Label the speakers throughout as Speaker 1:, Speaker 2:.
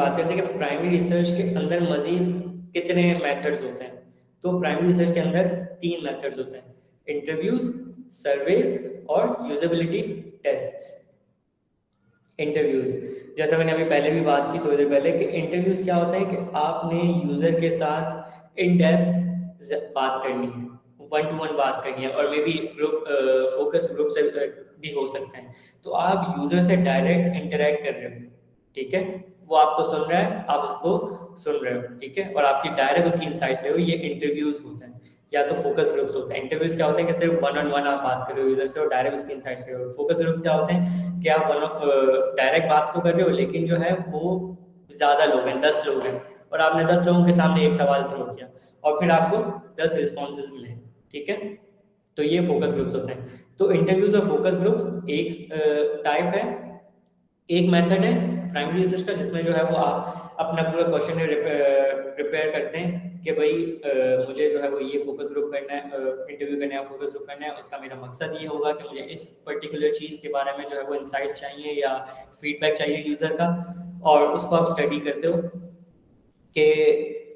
Speaker 1: बात करते हैं कि प्राइमरी रिसर्च के अंदर मजीद कितने मेथड्स होते हैं। तो प्राइमरी रिसर्च के अंदर 3 मेथड्स होते हैं, इंटरव्यूज, सर्वेज और यूजेबिलिटी टेस्ट्स। इंटरव्यूज, जैसा मैंने अभी पहले भी बात की थोड़ी देर पहले, कि इंटरव्यूज क्या होता है कि आपने यूजर के साथ इन डेप्थ बात करनी है, 1-to-1 बात करनी है, और may be group focus group से भी हो सकता है। तो आप यूजर से डायरेक्ट इंटरेक्ट कर रहे हो, ठीक है, वो आपको सुन रहा है, आप उसको सुन रहे हो, ठीक है, और आपकी डायरेक्ट उसकी इनसाइट्स ले रहे हो। ये इंटरव्यूज होते हैं, या तो फोकस ग्रुप्स होते हैं। इंटरव्यूज क्या होते हैं कि सिर्फ 1-on-1 आप बात कर रहे हो यूजर से और डायरेक्ट उसकी इनसाइट्स ले रहे हो। फोकस ग्रुप क्या होते हैं कि आप डायरेक्ट बात तो कर रहे हो, लेकिन जो है वो ज़्यादा लोग हैं, 10 लोग हैं, और आपने 10 लोगों के सामने एक सवाल थ्रो किया और फिर आपको 10 रिस्पॉन्सेज मिले, ठीक है, तो ये फोकस ग्रुप्स होते हैं। तो इंटरव्यूज और फोकस ग्रुप्स एक टाइप है, एक मेथड है प्राइमरी रिसर्च का, जिसमें जो है वो आप अपना पूरा क्वेश्चन प्रिपेयर करते हैं कि भाई मुझे जो है वो ये फोकस ग्रुप करना है, इंटरव्यू करना है, फोकस ग्रुप करना है। उसका मेरा मकसद ये होगा कि मुझे इस पर्टिकुलर चीज़ के बारे में जो है वो इंसाइट्स चाहिए या फीडबैक चाहिए यूज़र का, और उसको आप स्टडी करते हो कि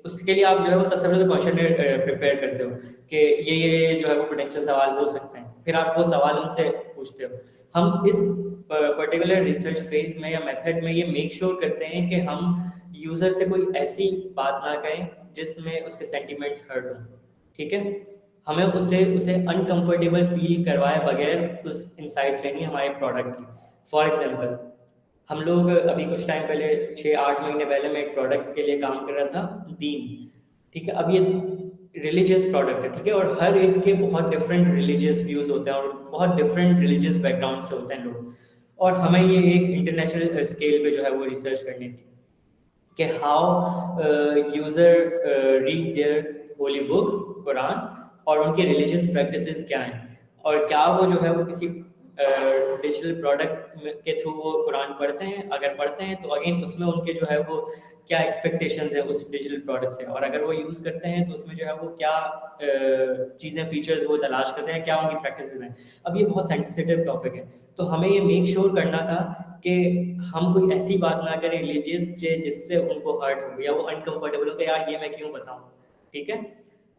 Speaker 1: उसके लिए आप जो है वो सबसे पहले तो क्वेश्चन प्रिपेयर करते हो कि ये जो है वो पोटेंशियल सवाल हो सकते हैं, फिर आप वो सवाल उनसे पूछते हो। हम इस पर्टिकुलर रिसर्च फेज में या मेथड में ये मेक श्योर करते हैं कि हम यूजर से कोई ऐसी बात ना करें जिसमें उसके सेंटिमेंट्स हर्ट हों, ठीक है, हमें उसे उसे अनकंफर्टेबल फील करवाए बगैर उस इंसाइट्स लेनी है हमारे प्रोडक्ट की। फॉर एग्जांपल, हम लोग अभी कुछ टाइम पहले 6-8 महीने पहले मैं एक प्रोडक्ट के लिए काम कर रहा था, दीन, ठीक है। अब ये रिलीजियस प्रोडक्ट है, ठीक है, और हर एक के बहुत डिफरेंट रिलीजियस व्यूज होते हैं और बहुत डिफरेंट रिलीजियस बैकग्राउंड से होते हैं लोग, और हमें ये एक इंटरनेशनल स्केल पे जो है वो रिसर्च करनी थी कि how user read their holy book Quran और उनके रिलीजियस प्रैक्टिसेस क्या हैं, और क्या वो जो है वो किसी डिजिटल प्रोडक्ट के थ्रू वो कुरान पढ़ते हैं। अगर पढ़ते हैं तो अगेन उसमें उनके जो है वो क्या एक्सपेक्टेशंस है उस डिजिटल प्रोडक्ट से, और अगर वो यूज़ करते हैं तो उसमें जो है वो क्या चीज़ें फीचर्स वो तलाश करते हैं, क्या उनकी प्रैक्टिसेस हैं। अब ये बहुत सेंसिटिव टॉपिक है, तो हमें ये मेक श्योर करना था कि हम कोई ऐसी बात ना करें रिलीजियस जिससे उनको हर्ट हो या वो अनकंफर्टेबल हो कि यार ये मैं क्यों बताऊं, ठीक है।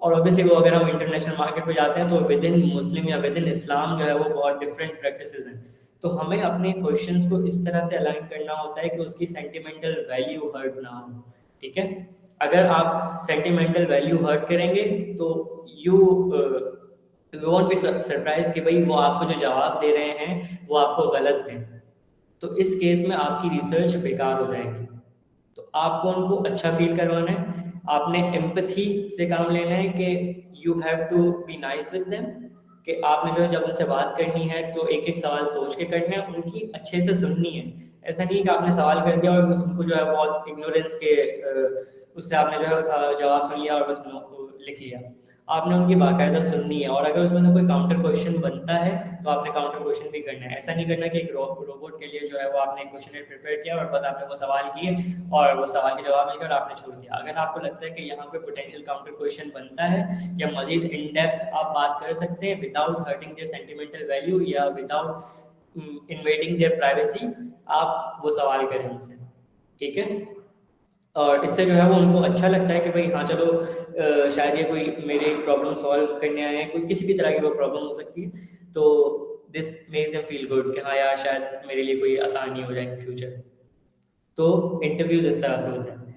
Speaker 1: और ऑब्वियसली वो अगर हम इंटरनेशनल मार्केट पे जाते हैं तो विद इन मुस्लिम या विद इन इस्लाम जो है वो बहुत डिफरेंट प्रैक्टिसेस हैं। तो हमें अपने क्वेश्चंस को इस तरह से अलाइन करना होता है कि उसकी सेंटिमेंटल वैल्यू हर्ट ना हो, ठीक है। अगर आप सेंटिमेंटल वैल्यू हर्ट करेंगे तो यू वोंट बी सरप्राइज कि भाई वो आपको जो जवाब दे रहे हैं वो आपको गलत दें, तो इस केस में आपकी रिसर्च बेकार हो जाएगी। तो आपको उनको अच्छा फील करवाना है, आपने एम्पैथी से काम लेना है कि you have to be nice with them, कि आपने जो है जब उनसे बात करनी है तो एक एक सवाल सोच के करना है, उनकी अच्छे से सुननी है। ऐसा नहीं कि आपने सवाल कर दिया और उनको जो है बहुत इग्नोरेंस के उससे आपने जो है जवाब सुन लिया और बस लिख लिया। आपने उनकी बाकायदा सुननी है, और अगर उसमें से कोई काउंटर क्वेश्चन बनता है तो आपने काउंटर क्वेश्चन भी करना है। ऐसा नहीं करना कि एक रोबोट के लिए जो है वो आपने एक क्वेश्चन प्रिपेयर किया और बस आपने वो सवाल किए और वो सवाल के जवाब मिलकर आपने छोड़ दिया। अगर आपको लगता है कि यहाँ पे पोटेंशियल काउंटर क्वेश्चन बनता है या मजीद इन डेप्थ आप बात कर सकते हैं without hurting their sentimental value या विदाउट इन्वेडिंग देयर प्राइवेसी, आप वो सवाल करें उनसे, ठीक है। और इससे जो है वो उनको अच्छा लगता है कि भाई हाँ चलो शायद ये कोई मेरे प्रॉब्लम सॉल्व करने आए हैं, कोई किसी भी तरह की वो प्रॉब्लम हो सकती है, तो this makes them feel good कि हाँ यार शायद मेरे लिए कोई आसानी हो जाए इन फ्यूचर। तो इंटरव्यूज इस तरह से होते हैं।